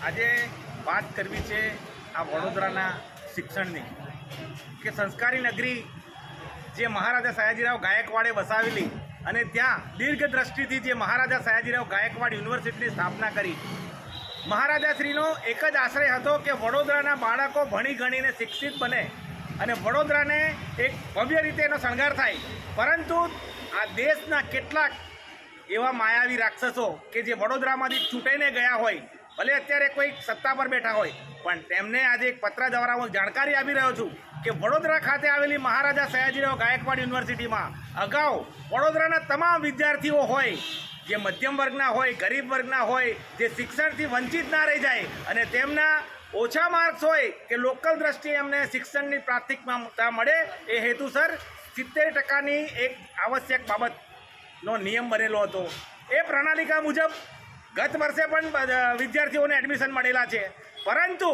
આજે વાત કરવી છે આ વડોદરાના શિક્ષણની કે સંસ્કારી નગરી જે મહારાજા સયાજીરાવ ગાયકવાડે વસાવેલી અને ત્યાં દીર્ઘદ્રષ્ટિથી જે મહારાજા સયાજીરાવ ગાયકવાડ યુનિવર્સિટીની સ્થાપના કરી. મહારાજાશ્રીનો એક જ આશ્રય હતો કે વડોદરાના બાળકો ભણી ગણીને શિક્ષિત બને અને વડોદરાને એક ભવ્ય રીતે એનો શણગાર થાય. પરંતુ આ દેશના કેટલાક એવા માયાવી રાક્ષસો કે જે વડોદરામાંથી છૂટાઈને ગયા હોય, ભલે અત્યારે કોઈ સત્તા પર બેઠા હોય, પણ તેમને આજે એક પત્ર દ્વારા હું જાણકારી આપી રહ્યો છું કે વડોદરા ખાતે આવેલી મહારાજા સયાજીરાવ ગાયકવાડ યુનિવર્સિટીમાં અગાઉ વડોદરાના તમામ વિદ્યાર્થીઓ હોય, જે મધ્યમ વર્ગના હોય, ગરીબ વર્ગના હોય, જે શિક્ષણથી વંચિત ના રહી જાય અને તેમના ઓછા માર્ક્સ હોય કે લોકલ દ્રષ્ટિએ એમને શિક્ષણની પ્રાથમિકતા મળે એ હેતુસર 70% એક આવશ્યક બાબતનો નિયમ બનેલો હતો. એ પ્રણાલિકા મુજબ ગત વર્ષે પણ વિદ્યાર્થીઓને એડમિશન મળેલા છે. પરંતુ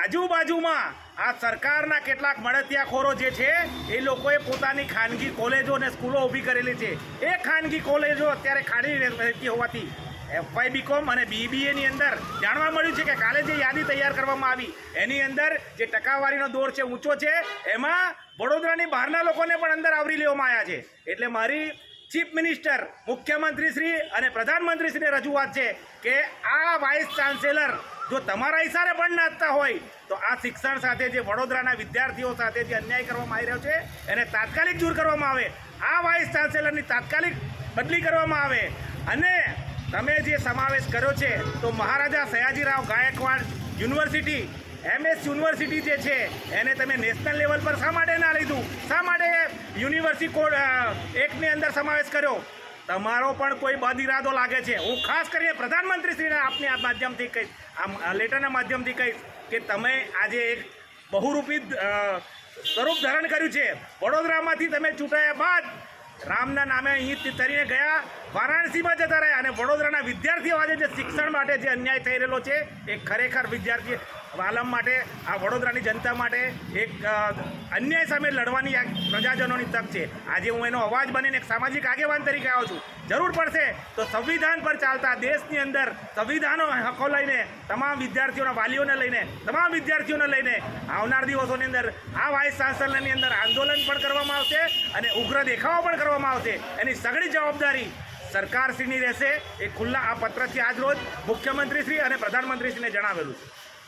આજુબાજુમાં આ સરકારના કેટલાક મળતિયાખોરો જે છે એ લોકોએ પોતાની ખાનગી કોલેજો અને સ્કૂલો ઊભી કરેલી છે. એ ખાનગી કોલેજો અત્યારે ખાલી રહેતી હોવાથી FY BCom અને BBAની અંદર જાણવા મળ્યું છે કે કાલે જે યાદી તૈયાર કરવામાં આવી એની અંદર જે ટકાવારીનો દોર છે ઊંચો છે, એમાં વડોદરાની બહારના લોકોને પણ અંદર આવરી લેવામાં આવ્યા છે. એટલે મારી ચીફ મિનિસ્ટર, મુખ્યમંત્રીશ્રી અને પ્રધાનમંત્રીશ્રીને રજૂઆત છે કે આ વાઇસ ચાન્સેલર જો તમારા ઇશારે પણ નાચતા હોય તો આ શિક્ષણ સાથે જે વડોદરાના વિદ્યાર્થીઓ સાથે જે અન્યાય કરવામાં આવી રહ્યો છે એને તાત્કાલિક દૂર કરવામાં આવે. આ વાઇસ ચાન્સેલરની તાત્કાલિક બદલી કરવામાં આવે. અને તમે જે સમાવેશ કર્યો છે તો Maharaja Sayajirao Gaekwad university MS university જે છે એને તમે નેશનલ લેવલ પર શા માટે ના લીધું? શા માટે યુનિવર્સિટી કોડ એકની અંદર સમાવેશ કર્યો? તમારો પણ કોઈ બદ ઇરાદો લાગે છે. હું ખાસ કરીને પ્રધાનમંત્રીશ્રીને આપની આ માધ્યમથી કહીશ, આ લેટરના માધ્યમથી કહીશ કે તમે આજે એક બહુરૂપી સ્વરૂપ ધારણ કર્યું છે. વડોદરામાંથી તમે ચૂંટાયા બાદ રામના નામે અહીં તરીને ગયા, વારાણસીમાં જતા રહ્યા અને વડોદરાના વિદ્યાર્થીઓ આજે જે શિક્ષણ માટે જે અન્યાય થઈ રહેલો છે એ ખરેખર વિદ્યાર્થી આલમ માટે, આ વડોદરાની જનતા માટે એક અન્યાય સામે લડવાની આ પ્રજાજનોની તક છે. આજે હું એનો અવાજ બનીને એક સામાજિક આગેવાન તરીકે આવ્યો છું. જરૂર પડશે તો સંવિધાન પર ચાલતા દેશની અંદર સંવિધાનો હકો લઈને તમામ વિદ્યાર્થીઓના વાલીઓને લઈને, તમામ વિદ્યાર્થીઓને લઈને આવનાર દિવસોની અંદર આ વાઇસ ચાન્સલરની અંદર આંદોલન પણ કરવામાં આવશે અને ઉગ્ર દેખાવો પણ કરવામાં આવશે. એની સઘળી જવાબદારી સરકારશ્રીની રહેશે. એ ખુલ્લા આ પત્રથી આજ રોજ મુખ્યમંત્રીશ્રી અને પ્રધાનમંત્રીશ્રીને જણાવેલું છે.